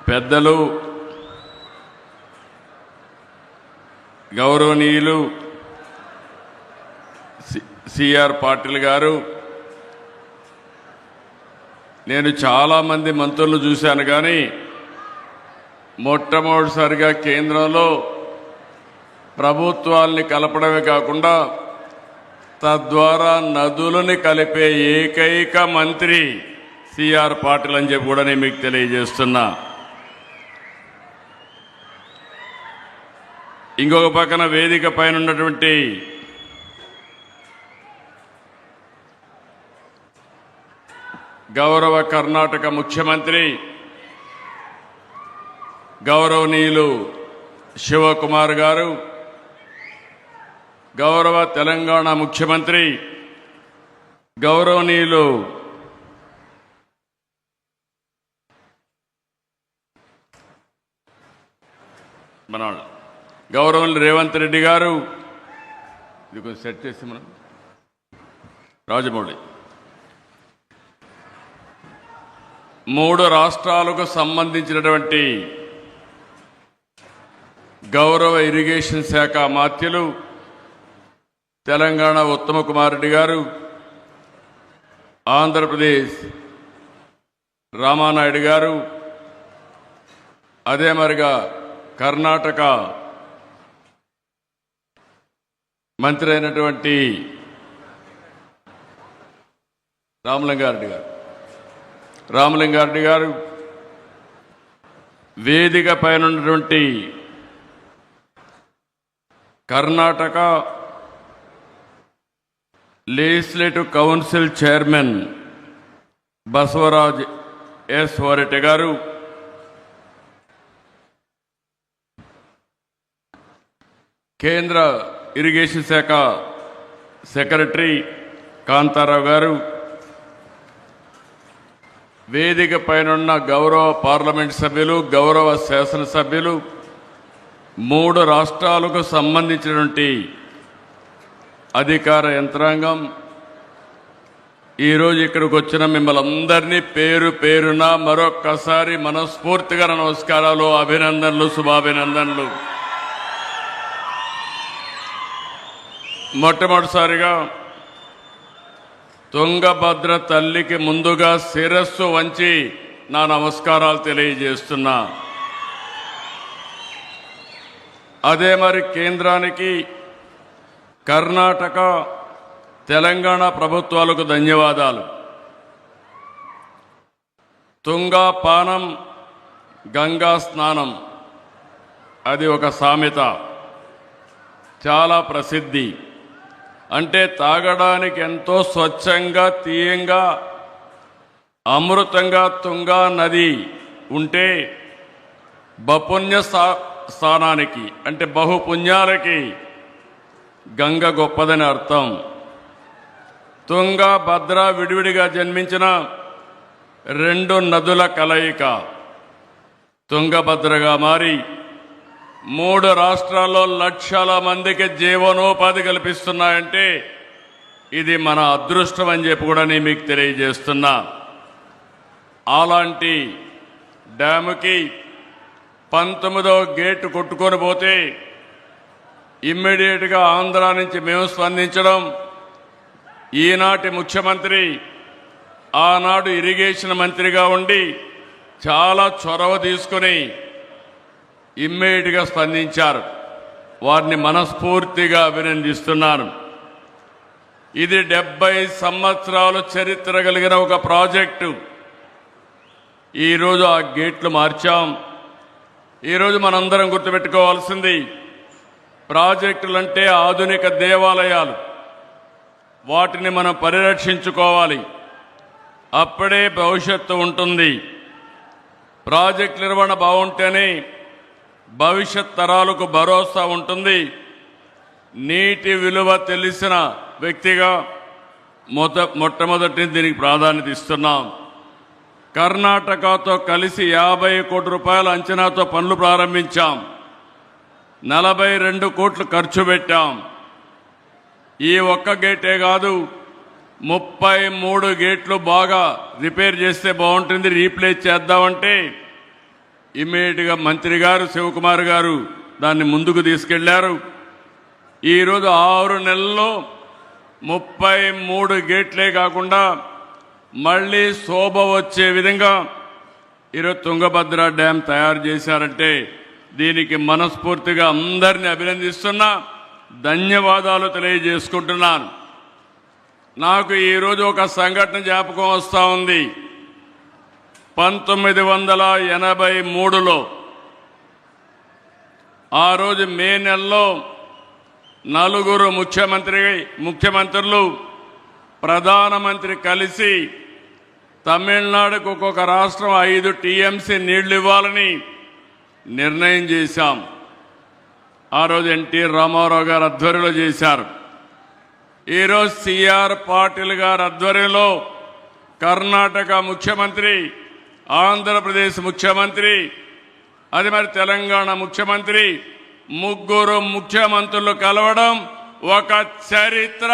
పెద్దలు గౌరవనీయులు సిఆర్ పాటిల్ గారు, నేను చాలామంది మంత్రులు చూశాను, కానీ మొట్టమొదటిసారిగా కేంద్రంలో ప్రభుత్వాల్ని కలపడమే కాకుండా తద్వారా నదులని కలిపే ఏకైక మంత్రి సిఆర్ పాటిల్ అని చెప్పి కూడా నేను మీకు తెలియజేస్తున్నా. ఇంకొక పక్కన వేదిక పైన ఉన్నటువంటి గౌరవ కర్ణాటక ముఖ్యమంత్రి గౌరవనీయులు శివకుమార్ గారు, గౌరవ తెలంగాణ ముఖ్యమంత్రి గౌరవనీయులు గౌరవనీయులు రేవంత్ రెడ్డి గారు, ఇది కొంచెం సెట్ చేసి మనం రాజమౌళి, 3 రాష్ట్రాలకు సంబంధించినటువంటి గౌరవ ఇరిగేషన్ శాఖ మాత్యులు తెలంగాణ ఉత్తమ కుమార్ రెడ్డి గారు, ఆంధ్రప్రదేశ్ రామానాయుడు గారు, అదే మరిగా కర్ణాటక మంత్రి అయినటువంటి రామలింగారెడ్డి గారు, వేదిక పైన ఉన్నటువంటి Karnataka legislative council chairman Basavaraj S వరెడ్డి గారు, కేంద్ర ఇరిగేషన్ శాఖ సెక్రటరీ కాంతారావు గారు, వేదిక పైన గౌరవ పార్లమెంట్ సభ్యులు, గౌరవ శాసనసభ్యులు, 3 రాష్ట్రాలకు సంబంధించినటువంటి అధికార యంత్రాంగం, ఈరోజు ఇక్కడికి వచ్చిన మిమ్మల్ని అందరినీ పేరు పేరున మరొక్కసారి మనస్ఫూర్తిగా నమస్కారాలు, అభినందనలు, శుభాభినందనలు. మొట్టమొదటిసారిగా తుంగభద్ర తల్లికి ముందుగా శిరస్సు వంచి నా నమస్కారాలు తెలియజేస్తున్నా. అదే మరి కేంద్రానికి, కర్ణాటక, తెలంగాణ ప్రభుత్వాలకు ధన్యవాదాలు. తుంగా పానం గంగా స్నానం, అది ఒక సామెత, చాలా ప్రసిద్ధి. అంటే తాగడానికి ఎంతో స్వచ్ఛంగా, తీయంగా, అమృతంగా తుంగా నది ఉంటే బపుణ్య స్థానానికి అంటే బహుపుణ్యాలకి గంగ గొప్పదని అర్థం. తుంగ, భద్ర విడివిడిగా జన్మించిన 2 నదుల కలయిక తుంగభద్రగా మారి 3 రాష్ట్రాల్లో లక్షల మందికి జీవనోపాధి కల్పిస్తున్నాయంటే ఇది మన అదృష్టం అని చెప్పి కూడా నేను మీకు తెలియజేస్తున్నా. అలాంటి డ్యాముకి 19వ గేటు కొట్టుకొని పోతే ఇమ్మీడియట్గా ఆంధ్ర నుంచి మేము స్పందించడం, ఈనాటి ముఖ్యమంత్రి ఆనాడు ఇరిగేషన్ మంత్రిగా ఉండి చాలా చొరవ తీసుకుని ఇమ్మీడియట్గా స్పందించారు. వారిని మనస్ఫూర్తిగా అభినందిస్తున్నాను. ఇది 70 సంవత్సరాల చరిత్ర కలిగిన ఒక ప్రాజెక్టు. ఈరోజు ఆ గేట్లు మార్చాం. ఈరోజు మనందరం గుర్తుపెట్టుకోవాల్సింది, ప్రాజెక్టులంటే ఆధునిక దేవాలయాలు, వాటిని మనం పరిరక్షించుకోవాలి. అప్పుడే భవిష్యత్తు ఉంటుంది. ప్రాజెక్టు నిర్వహణ బాగుంటేనే భవిష్యత్ తరాలకు భరోసా ఉంటుంది. నీటి విలువ తెలిసిన వ్యక్తిగా మొట్టమొదటి దీనికి ప్రాధాన్యత ఇస్తున్నాం. కర్ణాటకతో కలిసి 50 కోట్ల రూపాయల అంచనాతో పనులు ప్రారంభించాం. 42 కోట్లు ఖర్చు పెట్టాం. ఈ ఒక్క గేటే కాదు, 33 గేట్లు బాగా రిపేర్ చేస్తే బాగుంటుంది, రీప్లేస్ చేద్దామంటే ఇమ్మీడియట్గా మంత్రి గారు శివకుమార్ గారు దాన్ని ముందుకు తీసుకెళ్లారు. ఈరోజు 6 నెలల్లో 33 గేట్లే కాకుండా మళ్ళీ శోభ వచ్చే విధంగా ఈరోజు తుంగభద్ర డ్యాం తయారు చేశారంటే దీనికి మనస్ఫూర్తిగా అందరినీ అభినందిస్తున్నా, ధన్యవాదాలు తెలియజేసుకుంటున్నాను. నాకు ఈరోజు ఒక సంఘటన జ్ఞాపకం వస్తూ ఉంది. 1983లో ఆ రోజు మే నెలలో 4 ముఖ్యమంత్రులు ప్రధానమంత్రి కలిసి తమిళనాడుకు ఒక్కొక్క రాష్ట్రం 5 టీఎంసీ నీళ్లు ఇవ్వాలని నిర్ణయం చేశాం. ఆ రోజు ఎన్టీ రామారావు గారు ఆధ్వర్యంలో చేశారు. ఈరోజు సిఆర్ పాటిల్ గారి ఆధ్వర్యంలో కర్ణాటక ముఖ్యమంత్రి, ఆంధ్రప్రదేశ్ ముఖ్యమంత్రి, అది మరి తెలంగాణ ముఖ్యమంత్రి, 3 ముఖ్యమంత్రులు కలవడం ఒక చరిత్ర.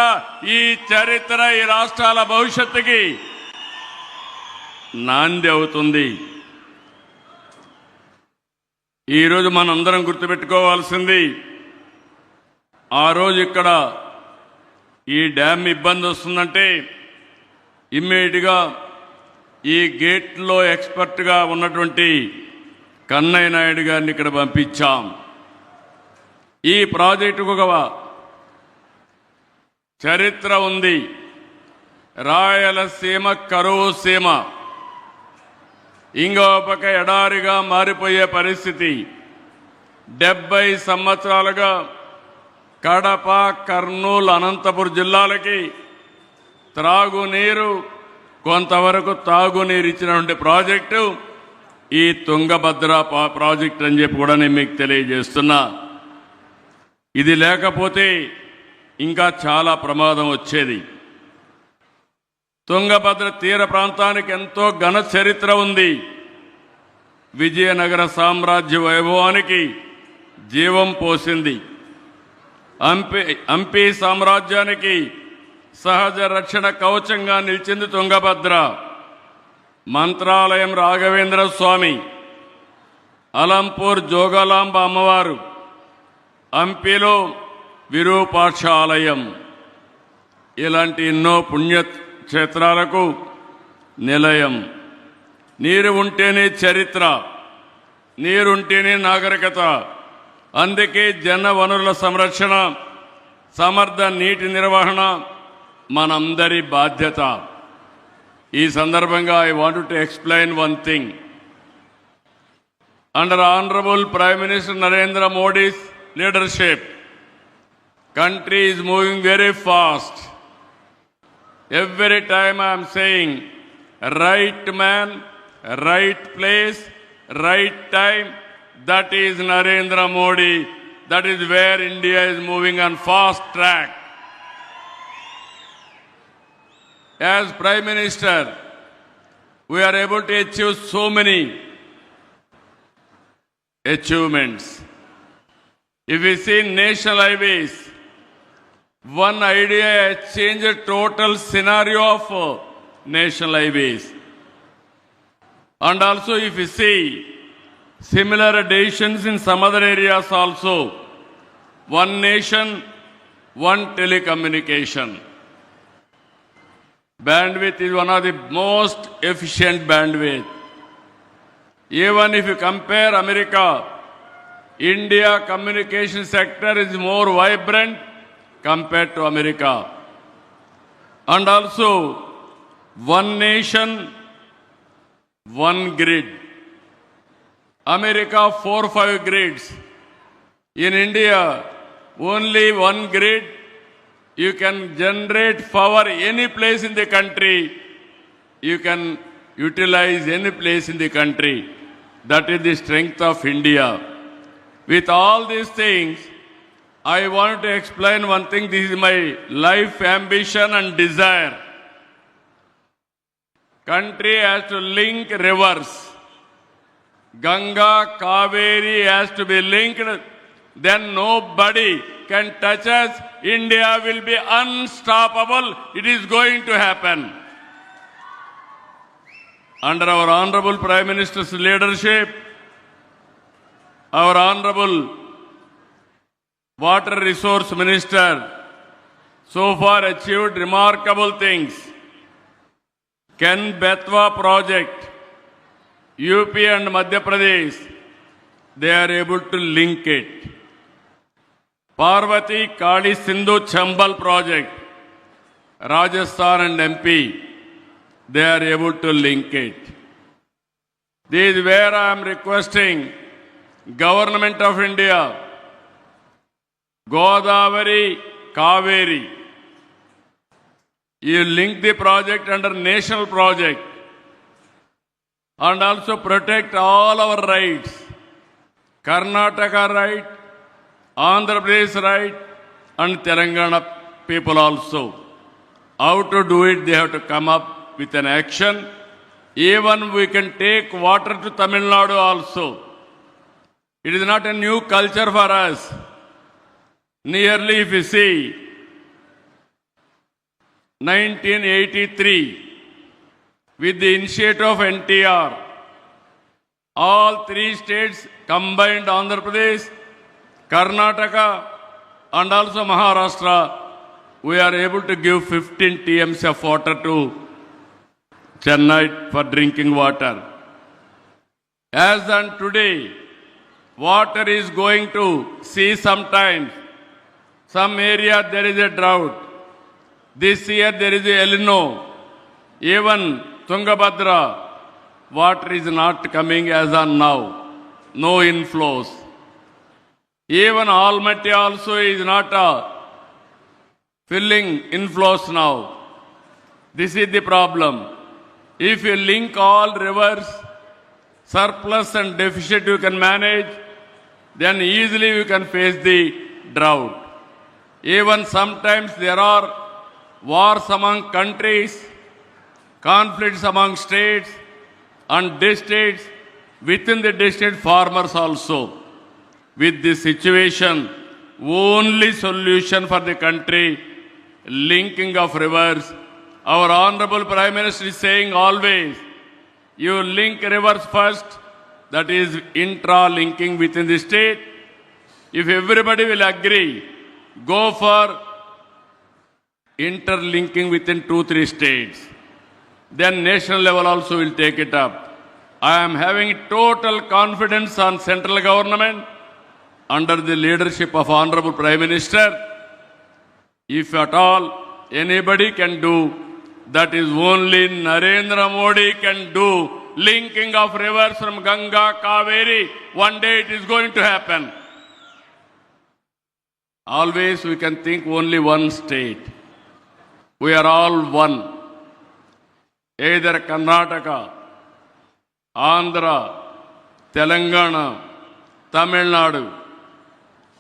ఈ చరిత్ర ఈ రాష్ట్రాల భవిష్యత్తుకి నాంది అవుతుంది. ఈరోజు మనందరం గుర్తుపెట్టుకోవాల్సింది, ఆ రోజు ఇక్కడ ఈ డ్యామ్ ఇబ్బంది వస్తుందంటే ఇమ్మీడియట్గా ఈ గేట్లో ఎక్స్పర్ట్గా ఉన్నటువంటి కన్నయ్య నాయుడు గారిని ఇక్కడ పంపించాం. ఈ ప్రాజెక్టుకు ఒక చరిత్ర ఉంది. రాయలసీమ కరువు సీమ, ఇంకో పక్క ఎడారిగా మారిపోయే పరిస్థితి. 70 సంవత్సరాలుగా కడప, కర్నూలు, అనంతపురం జిల్లాలకి త్రాగునీరు, కొంతవరకు తాగునీరు ఇచ్చినటువంటి ప్రాజెక్టు ఈ తుంగభద్ర ప్రాజెక్టు అని చెప్పి కూడా నేను మీకు తెలియజేస్తున్నా. ఇది లేకపోతే ఇంకా చాలా ప్రమాదం వచ్చేది. తుంగభద్ర తీర ప్రాంతానికి ఎంతో ఘన చరిత్ర ఉంది. విజయనగర సామ్రాజ్య వైభవానికి జీవం పోసింది. హంపి సామ్రాజ్యానికి సహజ రక్షణ కవచంగా నిలిచింది తుంగభద్ర. మంత్రాలయం రాఘవేంద్ర స్వామి, అలంపూర్ జోగలాంబ అమ్మవారు, హంపిలో విరూపాక్ష ఆలయం, ఇలాంటి ఎన్నో పుణ్యక్షేత్రాలకు నిలయం. నీరు ఉంటేనే చరిత్ర, నీరుంటేనే నాగరికత. అందుకే జన వనరుల సంరక్షణ, సమర్థ నీటి నిర్వహణ మనందరి బాధ్యత. ఈ సందర్భంగా I want to explain one thing. Under honourable prime minister Narendra Modi's leadership, country is moving very fast. Every time I am saying right man, right place, right time, that is Narendra Modi. That is where India is moving on fast track. As Prime Minister, we are able to achieve so many achievements. If we see national highways, one idea has changed the total scenario of national highways. And also if we see similar additions in some other areas also, one nation, one telecommunication. Bandwidth is one of the most efficient bandwidth. Even if you compare America, India communication sector is more vibrant compared to America. And also, one nation, one grid. America 4-5 grids. In India, only one grid. You can generate power any place in the country. You can utilize any place in the country. That is the strength of India. With all these things, I want to explain one thing. This is my life ambition and desire. Country has to link rivers. Ganga, Kaveri has to be linked. Then nobody can touch us. India will be unstoppable. It is going to happen. Under our Honorable Prime Minister's leadership, our Honorable Water Resource Minister so far achieved remarkable things. Ken Betwa project, UP and Madhya Pradesh, they are able to link it. Parvati Kali Sindhu Chambal project, Rajasthan and MP, they are able to link it. This is where I am requesting Government of India, Godavari, Kaveri, you link the project under national project and also protect all our rights. Karnataka right, Andhra Pradesh right, and Telangana people also. How to do it, they have to come up with an action. Even we can take water to Tamil Nadu also. It is not a new culture for us. Nearly, if you see, 1983, with the initiative of NTR, all three states combined, Andhra Pradesh, Karnataka, and also Maharashtra, we are able to give 15 TMs of water to Chennai for drinking water. As on today, water is going to see sometimes. Some area there is a drought. This year there is a El Nino. Even Tungabhadra, water is not coming as on now. No inflows. Even Almaty also is not filling inflows now. This is the problem. If you link all rivers, surplus and deficit you can manage, then easily you can face the drought. Even sometimes there are wars among countries, conflicts among states and districts, within the district farmers also. With this situation, only solution for the country, linking of rivers. Our Honorable Prime Minister is saying always, you link rivers first, that is intra-linking within the state. If everybody will agree, go for interlinking within 2-3 states. Then national level also will take it up. I am having total confidence on central government under the leadership of Honorable Prime Minister. If at all anybody can do, that is only Narendra Modi can do. Linking of rivers from Ganga, Kaveri, one day it is going to happen. Always we can think only one state. We are all one. Either Karnataka, Andhra, Telangana, Tamil Nadu.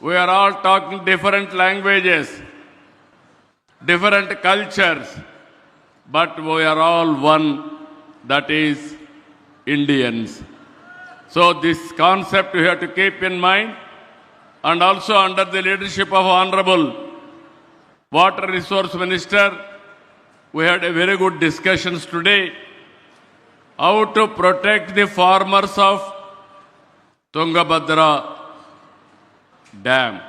We are all talking different languages, different cultures, but we are all one, that is Indians. So this concept we have to keep in mind, and also under the leadership of Honorable Water Resource Minister, we had a very good discussions today how to protect the farmers of Tungabhadra Dam,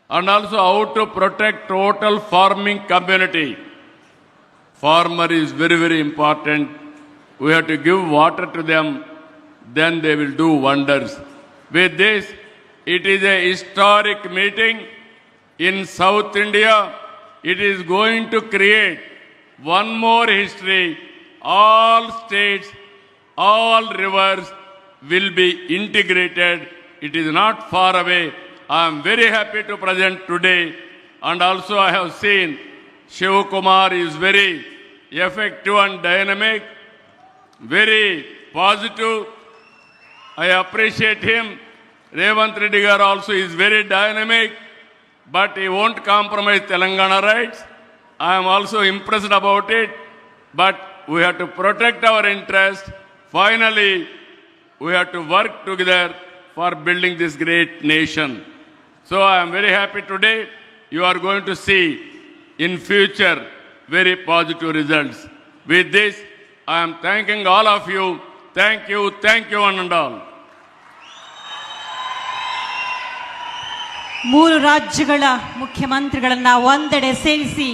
and also how to protect total farming community. Farmer is very, very important. We have to give water to them, then they will do wonders. With this, it is a historic meeting in South India. It is going to create one more history. All states, all rivers will be integrated. It is not far away. I am very happy to present today. And also I have seen Shiv Kumar is very effective and dynamic, very positive. I appreciate him. Revant Reddy Garu also is very dynamic, but he won't compromise Telangana rights. I am also impressed about it, but we have to protect our interests. Finally, we have to work together for building this great nation. So I am very happy today. You are going to see in future very positive results. With this, I am thanking all of you. Thank you, one and all. 3 ರಾಜ್ಯಗಳ ಮುಖ್ಯಮಂತ್ರಿಗಳನ್ನ ಒಂದೆಡೆ ಸೇರಿಸಿ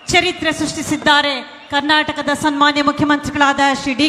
ಚರಿತ್ರೆ ಸೃಷ್ಟಿಸಿದ್ದಾರೆ ಕರ್ನಾಟಕದ ಸನ್ಮಾನ್ಯ ಮುಖ್ಯಮಂತ್ರಿಗಳಾದ Shri D